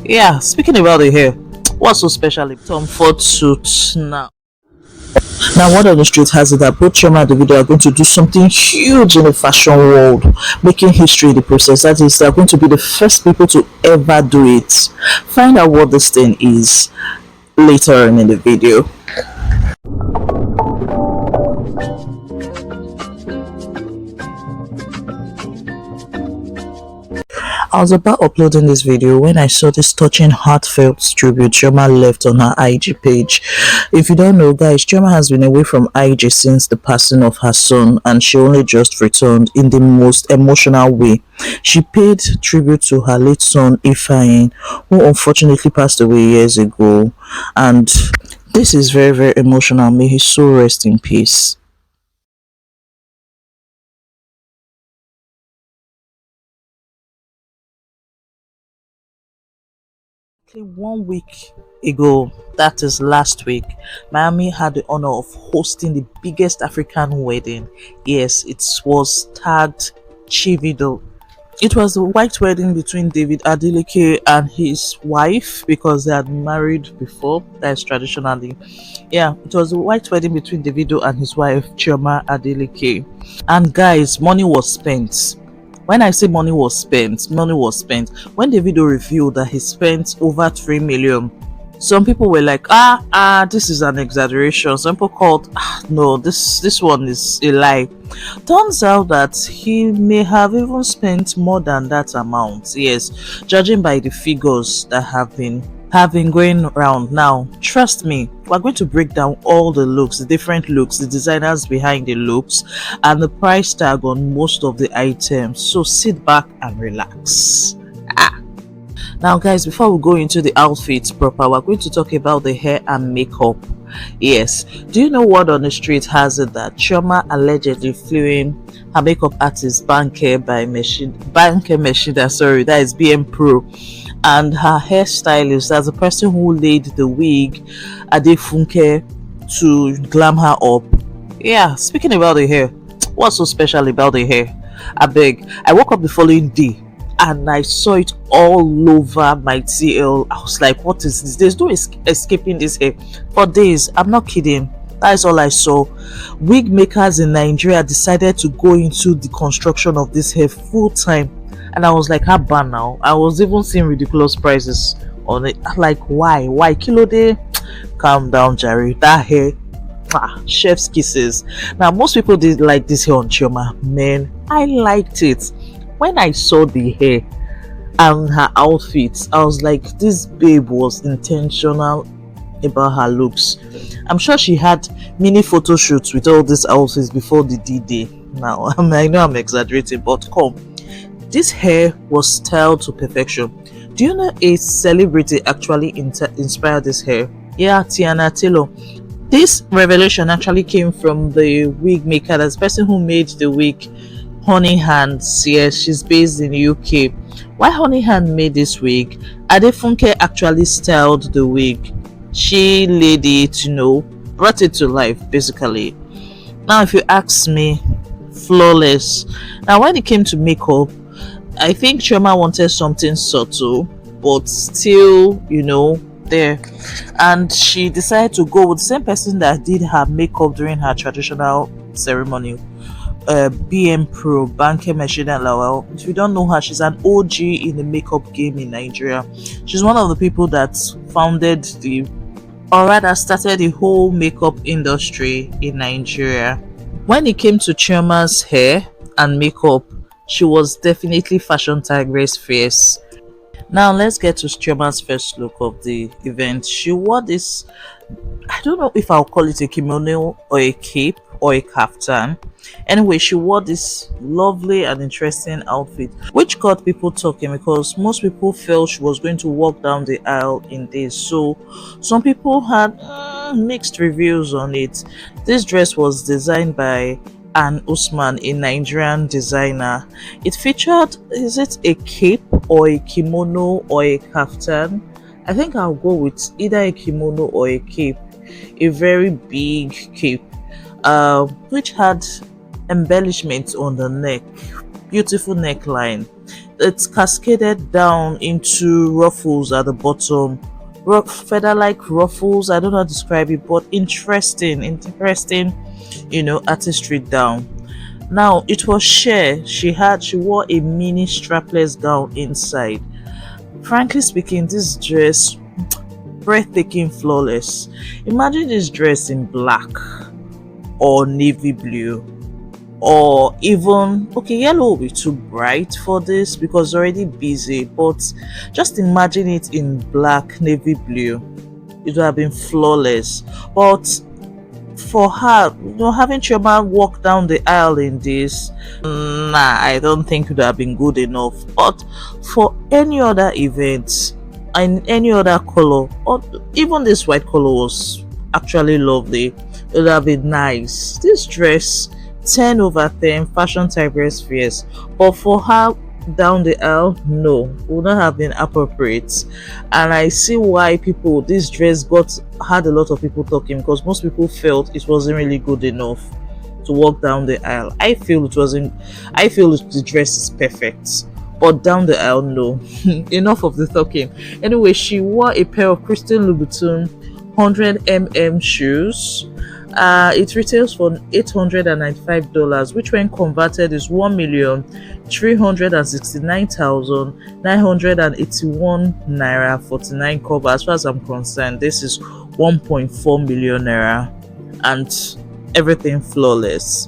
Yeah, speaking about the hair, what's so special about Tom Ford suit now? Now, word on the street has it that both Chioma and Davido are going to do something huge in the fashion world, making history in the process. That is, they are going to be the first people to ever do it. Find out what this thing is later on in the video. I was about uploading this video when I saw this touching heartfelt tribute Chioma left on her IG page. If you don't know, guys, Chioma has been away from IG since the passing of her son, and she only just returned in the most emotional way. She paid tribute to her late son Ifeanyi, who unfortunately passed away years ago, and this is very, very emotional. May his soul rest in peace. 1 week ago, that is last week, Miami had the honor of hosting the biggest African wedding. Yes, it was tagged Chivido. It was a white wedding between David Adeleke and his wife, because they had married before. That is traditionally. Yeah, it was a white wedding between Davido and his wife Chioma Adeleke. And guys, money was spent. When I say money was spent, money was spent. When Davido revealed that he spent over 3 million, some people were like, this is an exaggeration. Some people called, no, this one is a lie. Turns out that he may have even spent more than that amount. Yes, judging by the figures that have been going around. Now, trust me, we're going to break down all the looks, the different looks, the designers behind the looks, and the price tag on most of the items. So sit back and relax. Now, guys, before we go into the outfits proper, we're going to talk about the hair and makeup. Yes, do you know what on the street has it that Chioma allegedly flew in her makeup artist Banke Meshida, sorry, that is BM Pro, and her hairstylist, that's the person who laid the wig Adefunke to glam her up. Yeah, speaking about the hair, what's so special about the hair? I woke up the following day and I saw it all over my TL. I was like, what is this? There's no escaping this hair. For days, I'm not kidding. That is all I saw. Wig makers in Nigeria decided to go into the construction of this hair full time, and I was like, how bad now? I was even seeing ridiculous prices on it. Like, why kilo day? Calm down, Jerry. That hair, chef's kisses. Now, most people did like this hair on Chioma. Man, I liked it. When I saw the hair and her outfits, I was like, this babe was intentional about her looks. I'm sure she had mini photo shoots with all these outfits before the D-Day. Now, I know I'm exaggerating, but come, this hair was styled to perfection. Do you know a celebrity actually inspired this hair? Yeah, Tiana Taylor. This revelation actually came from the wig maker, that's the person who made the wig, Honey Hands. Yes, she's based in the UK. Why Honey Hand made this wig? Adefunke actually styled the wig. She laid it, brought it to life basically. Now, if you ask me, flawless. Now, when it came to makeup, I think Chioma wanted something subtle, but still, there. And she decided to go with the same person that did her makeup during her traditional ceremony. BM Pro, Banke Meshida Lawal. If you don't know her, she's an OG in the makeup game in Nigeria. She's one of the people that founded started the whole makeup industry in Nigeria. When it came to Chioma's hair and makeup, she was definitely Fashion Tigress fierce. Now let's get to Chioma's first look of the event. She wore this, I don't know if I'll call it a kimono or a cape or a kaftan. Anyway, she wore this lovely and interesting outfit, which got people talking because most people felt she was going to walk down the aisle in this. So some people had mixed reviews on it. This dress was designed by Ann Usman, a Nigerian designer. It featured, is it a cape or a kimono or a kaftan? I think I'll go with either a kimono or a cape. A very big cape, which had embellishments on the neck, beautiful neckline. It's cascaded down into ruffles at the bottom. Feather like ruffles. I don't know how to describe it, but interesting, artistry down. Now it was sheer. She wore a mini strapless gown inside. Frankly speaking, this dress breathtaking, flawless. Imagine this dress in black or navy blue, or even okay, yellow will be too bright for this because it's already busy, but just imagine it in black, navy blue. It would have been flawless. But for her, having Chioma walk down the aisle in this, nah, I don't think it would have been good enough. But for any other event and any other color, or even this white color was actually lovely, it would have been nice. This dress, 10 over 10, fashion tigress fierce. But for her down the aisle, no, would not have been appropriate. And I see why this dress had a lot of people talking, because most people felt it wasn't really good enough to walk down the aisle. I feel the dress is perfect, but down the aisle, no. Enough of the talking. Anyway, she wore a pair of Christian Louboutin 100 shoes. It retails for $895, which when converted is 1,369,981 naira 49 kobo. As far as I'm concerned, this is 1.4 million naira, and everything flawless.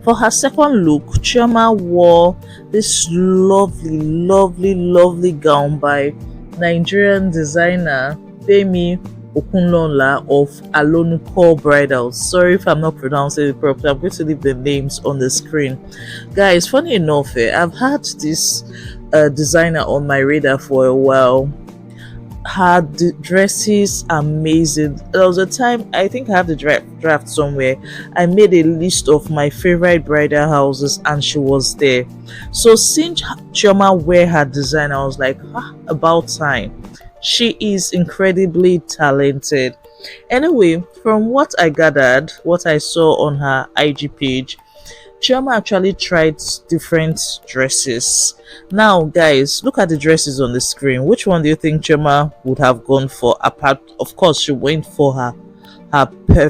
For her second look, Chioma wore this lovely gown by Nigerian designer Femi Okunlola of Alonuko Bridal. Sorry if I'm not pronouncing it properly. I'm going to leave the names on the screen. Guys, funny enough, I've had this designer on my radar for a while. Her dresses amazing. There was a time, I think I have the draft somewhere, I made a list of my favorite bridal houses and she was there. So since Chioma wear her design, I was like, about time. She is incredibly talented. Anyway, from what I gathered, what I saw on her IG page, Chioma actually tried different dresses. Now, guys, look at the dresses on the screen. Which one do you think Chioma would have gone for? Apart, of course, she went for her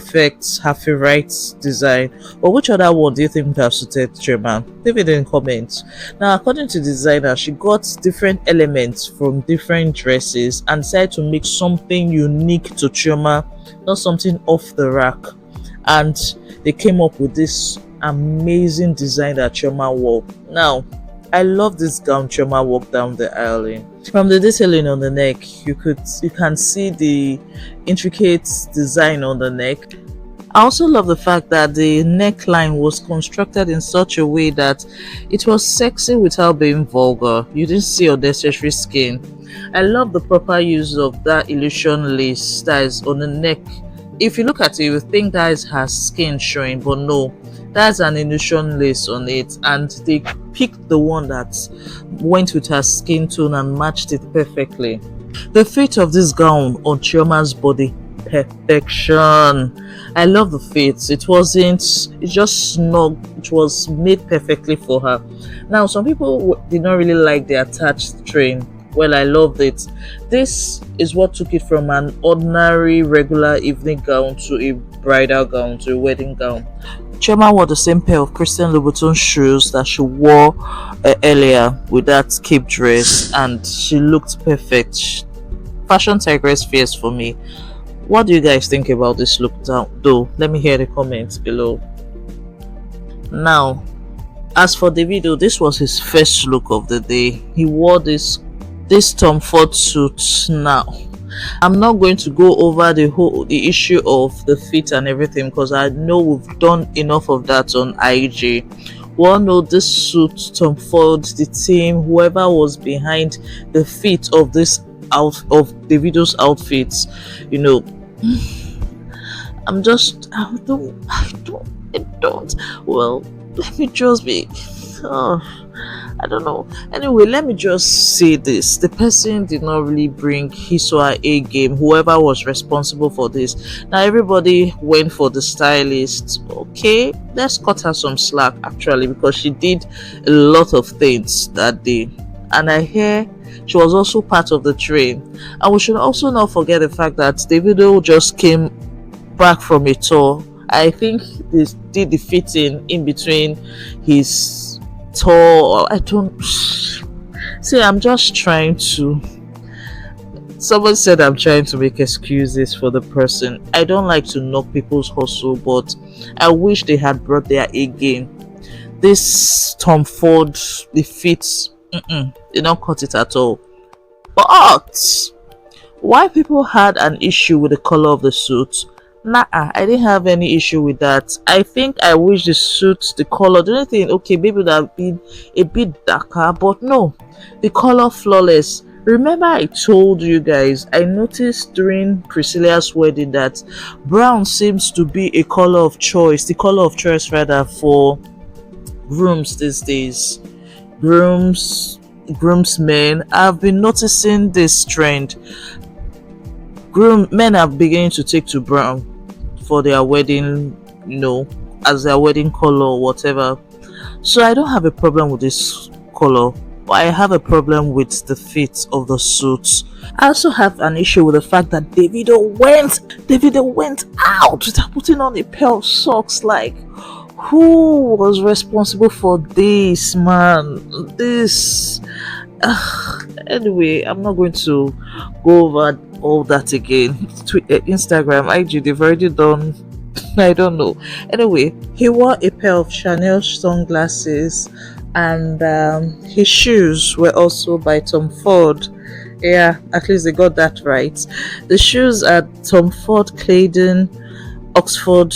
favorite design. But which other one do you think would have suited Chioma? Leave it in comments. Now, according to the designer, she got different elements from different dresses and decided to make something unique to Chioma, not something off the rack. And they came up with this amazing design that Chioma wore. Now, I love this gown Chioma walked down the aisle in. From the detailing on the neck, you can see the intricate design on the neck. I also love the fact that the neckline was constructed in such a way that it was sexy without being vulgar. You didn't see unnecessary skin. I love the proper use of that illusion lace that is on the neck. If you look at it, you think that is her skin showing, but no, that's an illusion lace on it, and they picked the one that went with her skin tone and matched it perfectly. The fit of this gown on Chioma's body, perfection. I love the fit. It's just snug. It was made perfectly for her. Now, some people did not really like the attached train. Well, I loved it. This is what took it from an ordinary regular evening gown to a bridal gown, to a wedding gown. Chioma wore the same pair of Christian Louboutin shoes that she wore earlier with that cape dress, and she looked perfect. Fashion Tigress fierce for me. What do you guys think about this look though? Let me hear the comments below. Now, as for Davido, this was his first look of the day. He wore this Tom Ford suit. Now, I'm not going to go over the issue of the fit and everything, because I know we've done enough of that on IG. We all know this suit, Tom Ford, the team, whoever was behind the fit of Davido's outfits. I don't. Well, let me just be. I don't know. Anyway, let me just say this. The person did not really bring his or her A game, whoever was responsible for this. Now everybody went for the stylist. Okay, let's cut her some slack actually, because she did a lot of things that day. And I hear she was also part of the train. And we should also not forget the fact that Davido just came back from a tour. I think they did the fitting in between his tour. I don't see. I'm just trying to. Someone said I'm trying to make excuses for the person. I don't like to knock people's hustle, but I wish they had brought their A game. This Tom Ford, the fits, they don't cut it at all. But why people had an issue with the color of the suit? Nah, I didn't have any issue with that. I think I wish the suit, the color, the only thing, okay, maybe would have been a bit darker, but no, the color flawless. Remember, I told you guys, I noticed during Priscilla's wedding that brown seems to be a color of choice, the color of choice rather, for grooms these days. Groomsmen. I've been noticing this trend. Men are beginning to take to brown for their wedding, as their wedding color or whatever. So I don't have a problem with this color, but I have a problem with the fit of the suits. I also have an issue with the fact that Davido went out without putting on a pair of socks. Like, who was responsible for this, man? This. Anyway, I'm not going to go over all that again. Instagram, IG, they've already done. I don't know. Anyway, he wore a pair of Chanel sunglasses, and his shoes were also by Tom Ford. Yeah, at least they got that right. The shoes are Tom Ford Claydon Oxford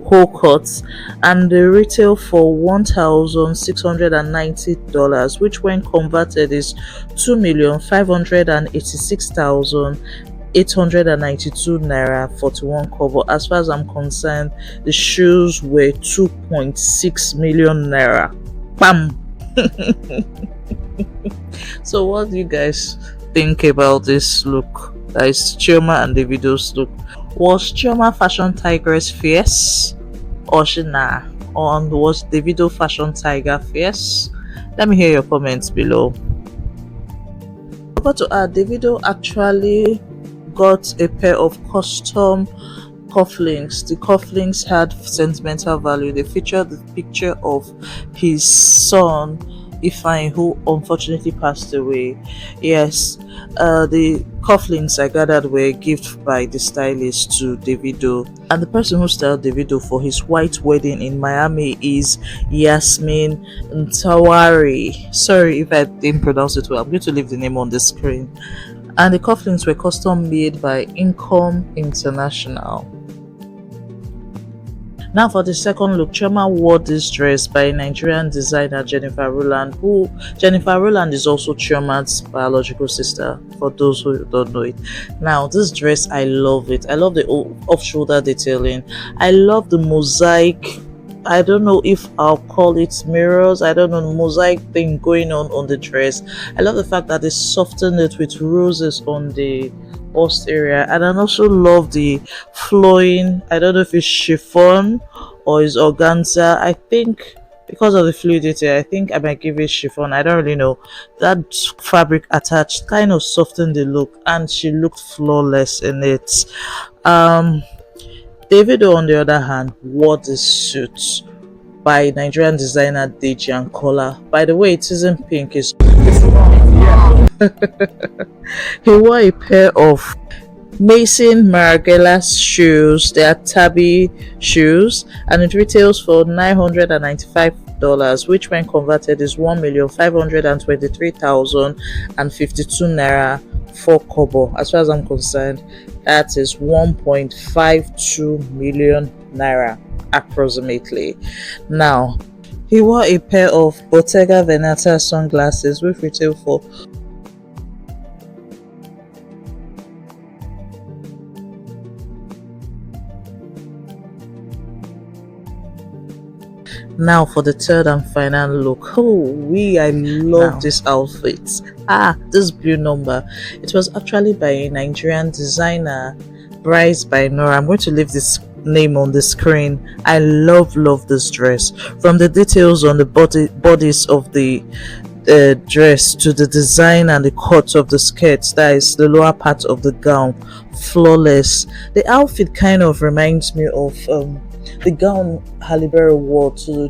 whole cuts, and they retail for $1,690, which when converted is 2,586,892 naira 41 kobo. As far as I'm concerned, the shoes were 2.6 million naira. Bam. So what do you guys think about this look? That is Chioma and Davido's look. Was Chioma Fashion Tigress fierce? Or Shina? Or was Davido Fashion Tiger fierce? Let me hear your comments below. About to add, Davido actually got a pair of custom cufflinks. The cufflinks had sentimental value. They featured the picture of his son Ifeanyi, who unfortunately passed away. Yes, the cufflinks I gathered were a gift by the stylist to Davido, and the person who styled Davido for his white wedding in Miami is Yasmin Ntawari. Sorry if I didn't pronounce it well. I'm going to leave the name on the screen. And the cufflinks were custom made by Income International. Now for the second look, Chioma wore this dress by Nigerian designer Jennifer Rowland, Jennifer Rowland is also Chioma's biological sister, for those who don't know it. Now this dress, I love it. I love the off-shoulder detailing. I love the mosaic, I don't know if I'll call it mirrors, I don't know, mosaic thing going on the dress. I love the fact that they softened it with roses on the bust area, and I also love the flowing, I don't know if it's chiffon or it's organza. I think because of the fluidity, I think I might give it chiffon. I don't really know. That fabric attached kind of softened the look, and she looked flawless in it. Davido, on the other hand, wore this suit by Nigerian designer Deji and Kola. By the way, it isn't pink, it's he wore a pair of Mason Margiela's shoes. They are tabby shoes, and it retails for $995, which when converted is 1,523,052 naira 4 kobo. As far as I'm concerned, that is 1.52 million naira approximately. Now, he wore a pair of Bottega Veneta sunglasses, which retail for Now for the third and final look. I love this outfit. This blue number. It was actually by a Nigerian designer, Bryce by Nora. I'm going to leave this name on the screen. I love this dress. From the details on the bodies of the dress to the design and the cut of the skirt, that is the lower part of the gown, flawless. The outfit kind of reminds me of the gown Halle Berry wore to the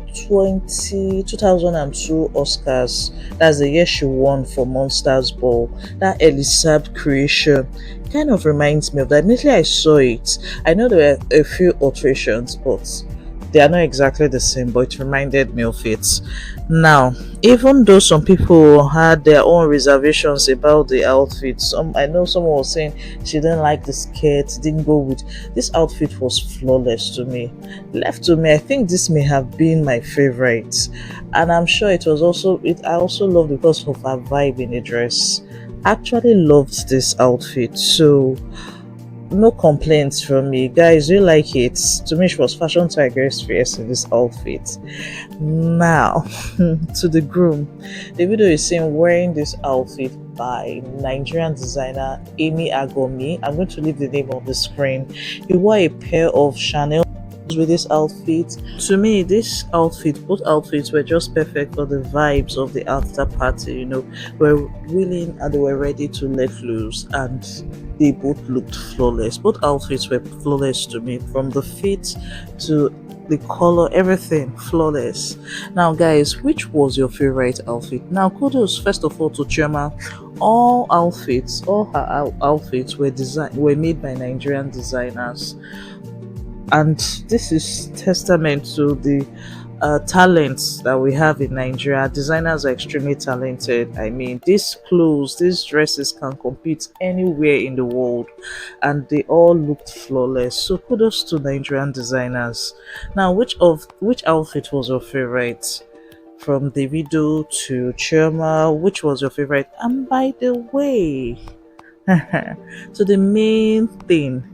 2002 Oscars. That's the year she won for Monsters Ball. That Elisab creation kind of reminds me of that. Immediately I saw it, I know there were a few alterations, but they are not exactly the same, but it reminded me of it. Now, even though some people had their own reservations about the outfit, I know someone was saying she didn't like the skirt, didn't go with this outfit. Was flawless to me. Left to me, I think this may have been my favorite, and I'm sure it was also I also loved because of her vibe in the dress. Actually loved this outfit, so no complaints from me, guys. You like it? To me, she was fashion tigress fierce in this outfit. Now to the groom. Davido is seen wearing this outfit by Nigerian designer Amy Agomi. I'm going to leave the name on the screen. He wore a pair of Chanel with this outfit. To me, both outfits were just perfect for the vibes of the after party. We're willing and they were ready to let loose, and they both looked flawless. Both outfits were flawless to me, from the fit to the color, everything flawless. Now guys, which was your favorite outfit? Now kudos first of all to Chioma. All her outfits were made by Nigerian designers, and this is testament to the talents that we have in Nigeria. Designers are extremely talented. I mean, these dresses can compete anywhere in the world, and they all looked flawless. So kudos to Nigerian designers. Now, which outfit was your favorite? From Davido to Chioma, which was your favorite? And by the way, so the main thing,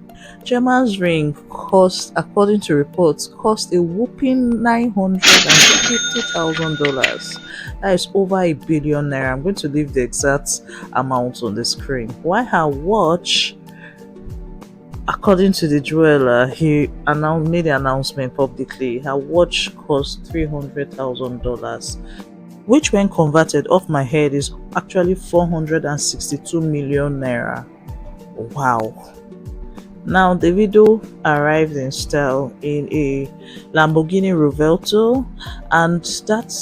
Chioma's ring according to reports, cost a whopping $950,000. That is over $1 billion. I'm going to leave the exact amount on the screen. While her watch, according to the jeweler, he made the announcement publicly. Her watch cost $300,000, which when converted off my head is actually 462 million naira. Wow. Now, Davido arrived in style in a Lamborghini Revuelto, and that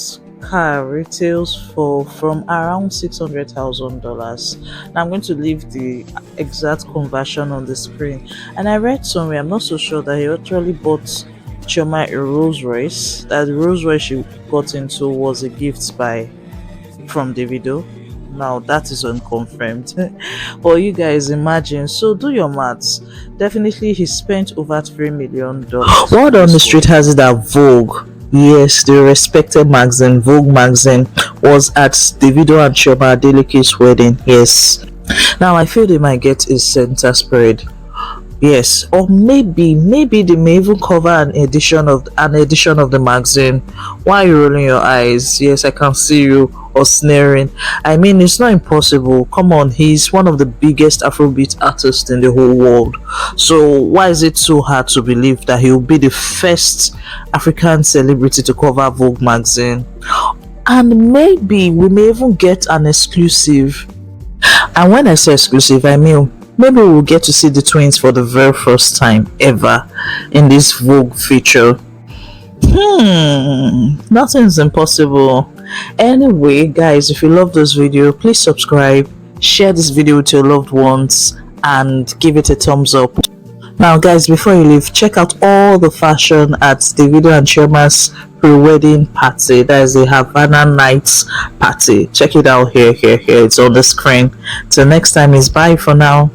car retails from around $600,000. Now, I'm going to leave the exact conversion on the screen. And I read somewhere, I'm not so sure, that he actually bought Chioma a Rolls Royce. That the Rolls Royce she got into was a gift from Davido. Now that is unconfirmed. But you guys imagine, so do your maths. Definitely he spent over $3 million. Word on the street has it that Vogue, yes, the respected magazine, Vogue magazine, was at Davido and Chioma Adeleke's wedding. Yes. Now I feel they might get a center spread. Yes, or maybe they may even cover an edition of the magazine. Why are you rolling your eyes? Yes, I can see you, or sneering. I mean, it's not impossible. Come on, he's one of the biggest Afrobeat artists in the whole world. So why is it so hard to believe that he will be the first African celebrity to cover Vogue magazine? And maybe we may even get an exclusive. And when I say exclusive, I mean maybe we'll get to see the twins for the very first time ever in this Vogue feature. Nothing's impossible. Anyway, guys, if you love this video, please subscribe, share this video with your loved ones, and give it a thumbs up. Now guys, before you leave, check out all the fashion at Davido and Chioma's pre-wedding party. That is the Havana Nights party. Check it out here. It's on the screen. Till next time, is bye for now.